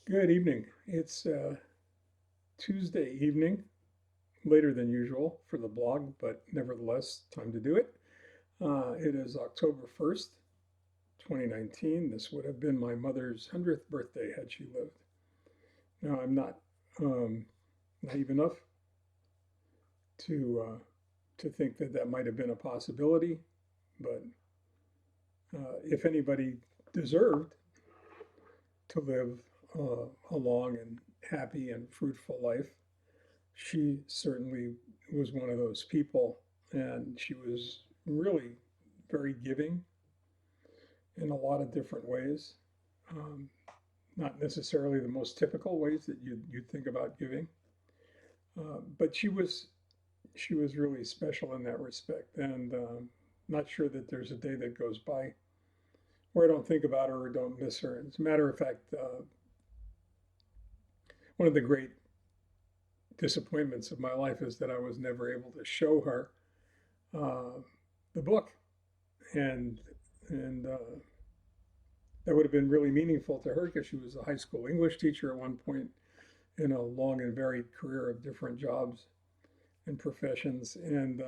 Good evening. It's Tuesday evening, later than usual for the blog, but nevertheless, time to do it. It is October 1st, 2019. This would have been my mother's 100th birthday had she lived. Now, I'm not naive enough to think that that might have been a possibility, but if anybody deserved to live a long and happy and fruitful life, she certainly was one of those people, and she was really very giving in a lot of different ways. Um, Not necessarily the most typical ways that you'd think about giving, but she was really special in that respect, and not sure that there's a day that goes by where I don't think about her or don't miss her. As a matter of fact, one of the great disappointments of my life is that I was never able to show her uh, the book, and and that would have been really meaningful to her because she was a high school English teacher at one point in a long and varied career of different jobs and professions, and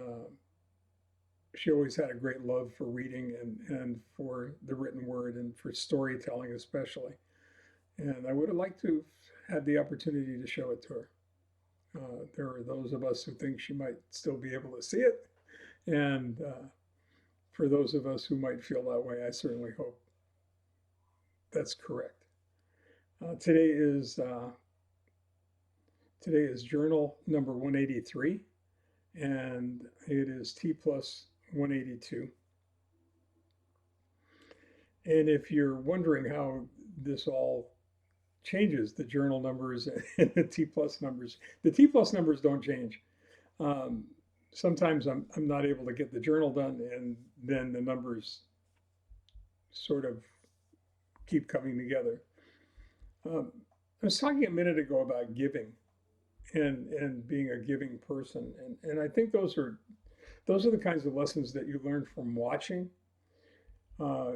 she always had a great love for reading and for the written word and for storytelling especially. And I would have liked to have had the opportunity to show it to her. There are those of us who think she might still be able to see it, and for those of us who might feel that way, I certainly hope that's correct. Uh, today is uh, today is journal number 183, and it is T plus 182. And if you're wondering how this all changes, the journal numbers and the T plus numbers don't change. Um, Sometimes I'm not able to get the journal done, and then the numbers sort of keep coming together. I was talking a minute ago about giving and being a giving person, and I think those are the kinds of lessons that you learn from watching. Uh,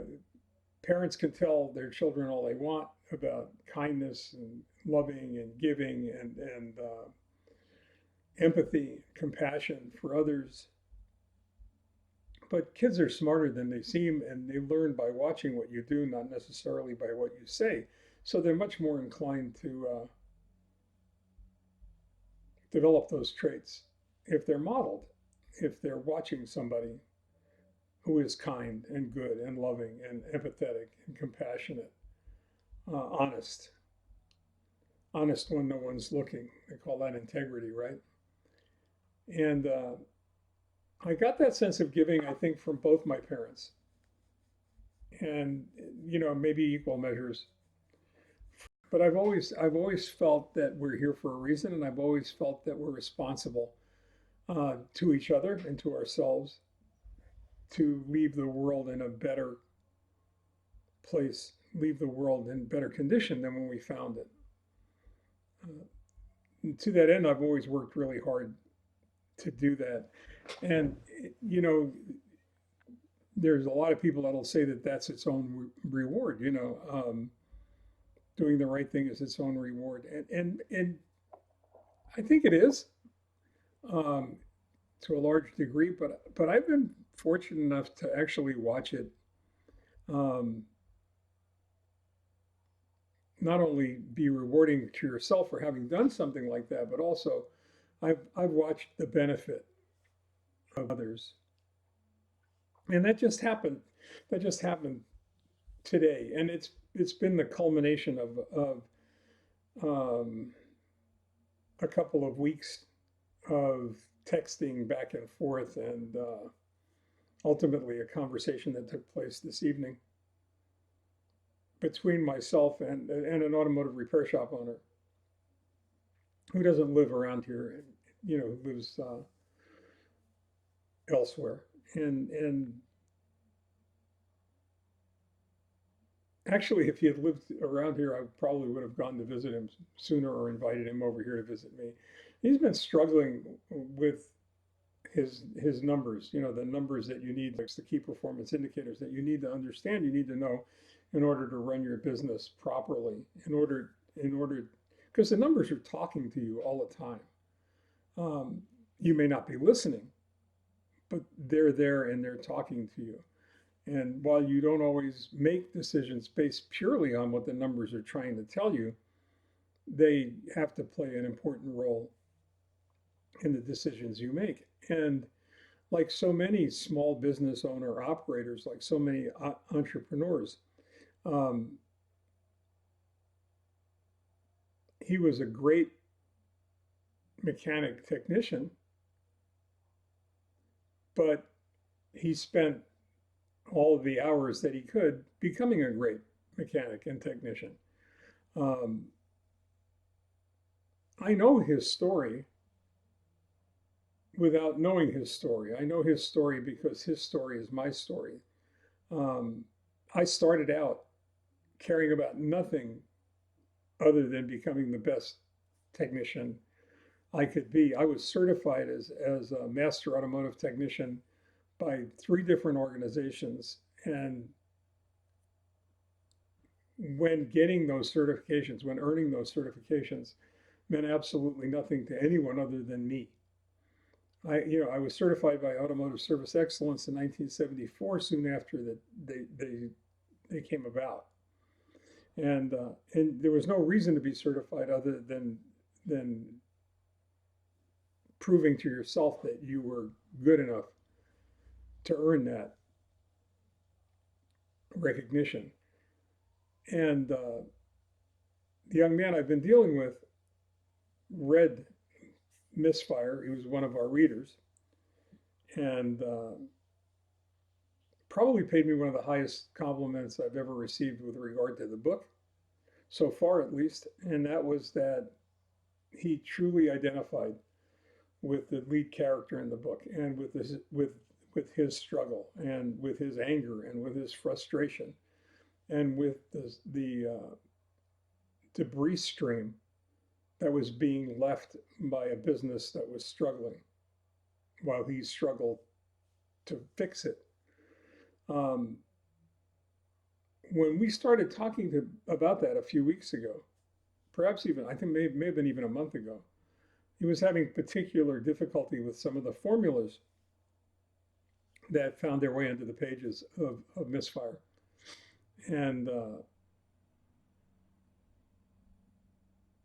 Parents can tell their children all they want about kindness and loving and giving and empathy, compassion for others. But kids are smarter than they seem, and they learn by watching what you do, not necessarily by what you say. So they're much more inclined to develop those traits if they're modeled, if they're watching somebody who is kind and good and loving and empathetic and compassionate, honest, honest when no one's looking. They call that integrity, right? And I got that sense of giving, I think, from both my parents, and maybe equal measures. But I've always felt that we're here for a reason, and I've always felt that we're responsible to each other and to ourselves to leave the world in a better place, leave the world in better condition than when we found it. To that end, I've always worked really hard to do that. And, you know, there's a lot of people that'll say that that's its own reward, doing the right thing is its own reward. And I think it is um, to a large degree, but I've been fortunate enough to actually watch it um, not only be rewarding to yourself for having done something like that, but also I've watched the benefit of others, and that just happened today, and it's been the culmination of um, a couple of weeks of texting back and forth, and ultimately a conversation that took place this evening between myself and an automotive repair shop owner who doesn't live around here, who lives elsewhere. And actually, if he had lived around here, I probably would have gone to visit him sooner or invited him over here to visit me. He's been struggling with his numbers, the numbers that you need, like the key performance indicators that you need to understand, you need to know in order to run your business properly, in order in order, because the numbers are talking to you all the time. Um, you may not be listening, but they're there and they're talking to you. And while you don't always make decisions based purely on what the numbers are trying to tell you, they have to play an important role in the decisions you make. And like so many small business owner operators, like so many entrepreneurs, um, he was a great mechanic technician, but he spent all of the hours that he could becoming a great mechanic and technician. Um, I know his story without knowing his story. I know his story because his story is my story. Um, I started out caring about nothing other than becoming the best technician I could be. I was certified as a master automotive technician by three different organizations. And when getting those certifications, when earning those certifications, meant absolutely nothing to anyone other than me. I was certified by Automotive Service Excellence in 1974, soon after that they came about, and there was no reason to be certified other than proving to yourself that you were good enough to earn that recognition. And the young man I've been dealing with read Misfire. He was one of our readers, and probably paid me one of the highest compliments I've ever received with regard to the book, so far at least. And that was that he truly identified with the lead character in the book and with his struggle and with his anger and with his frustration and with the debris stream that was being left by a business that was struggling while he struggled to fix it. Um, when we started talking about that a few weeks ago, perhaps even, I think may have been even a month ago, he was having particular difficulty with some of the formulas that found their way into the pages of Misfire. And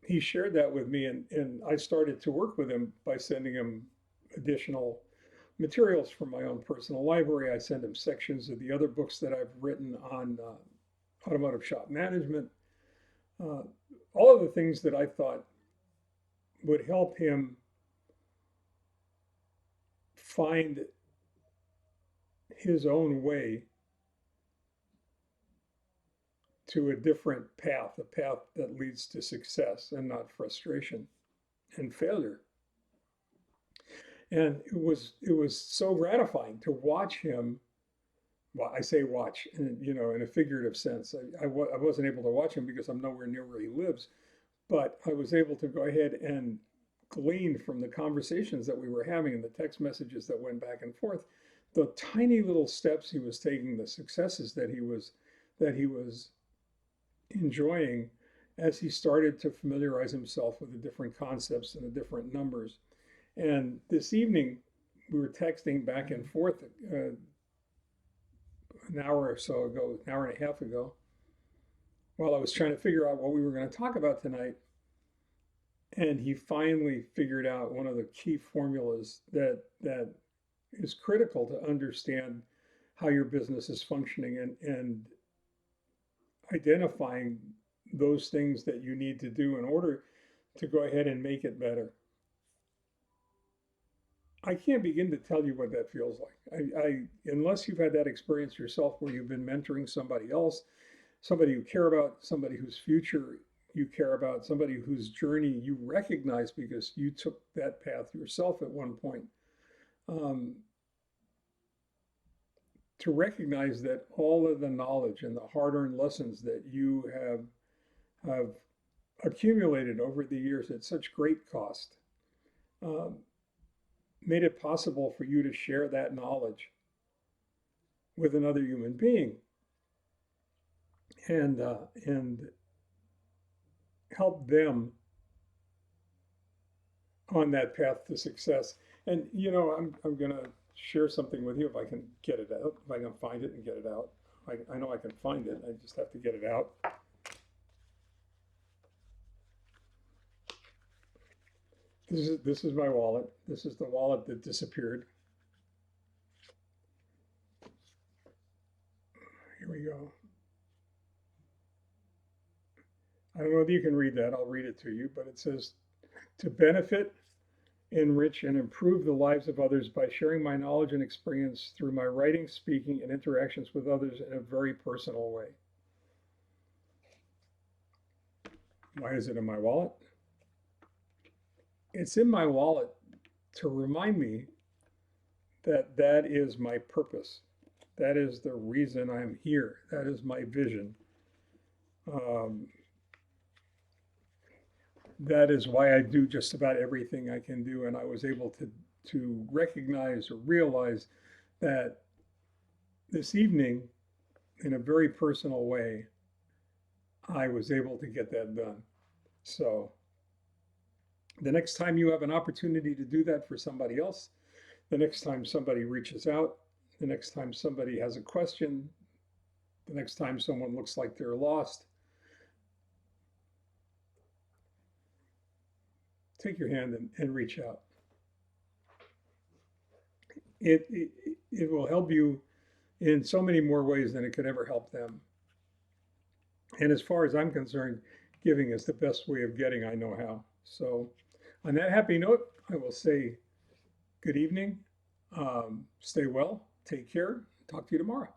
he shared that with me, and I started to work with him by sending him additional materials from my own personal library. I send him sections of the other books that I've written on automotive shop management, uh, all of the things that I thought would help him find his own way to a different path, a path that leads to success and not frustration and failure. And it was so gratifying to watch him. Well, I say watch, in a figurative sense. I wasn't able to watch him because I'm nowhere near where he lives, but I was able to go ahead and glean from the conversations that we were having and the text messages that went back and forth, the tiny little steps he was taking, the successes that he was enjoying as he started to familiarize himself with the different concepts and the different numbers. And this evening, we were texting back and forth an hour or so ago, an hour and a half ago, while I was trying to figure out what we were going to talk about tonight. And he finally figured out one of the key formulas that is critical to understand how your business is functioning and identifying those things that you need to do in order to go ahead and make it better. I can't begin to tell you what that feels like. Unless you've had that experience yourself where you've been mentoring somebody else, somebody you care about, somebody whose future you care about, somebody whose journey you recognize because you took that path yourself at one point. Um, to recognize that all of the knowledge and the hard-earned lessons that you have accumulated over the years at such great cost um, made it possible for you to share that knowledge with another human being. And help them on that path to success. And I'm gonna share something with you if I can get it out, if I can find it and get it out. I know I can find it. I just have to get it out. This is my wallet. This is the wallet that disappeared. Here we go. I don't know if you can read that. I'll read it to you, but it says, to benefit, enrich, and improve the lives of others by sharing my knowledge and experience through my writing, speaking, and interactions with others in a very personal way. Why is it in my wallet? It's in my wallet to remind me that that is my purpose. That is the reason I'm here. That is my vision. Um, that is why I do just about everything I can do. And I was able to recognize or realize that this evening, in a very personal way, I was able to get that done. So the next time you have an opportunity to do that for somebody else, the next time somebody reaches out, the next time somebody has a question, the next time someone looks like they're lost, take your hand and reach out. It will help you in so many more ways than it could ever help them. And as far as I'm concerned, giving is the best way of getting I know how. So on that happy note, I will say good evening, stay well, take care, talk to you tomorrow.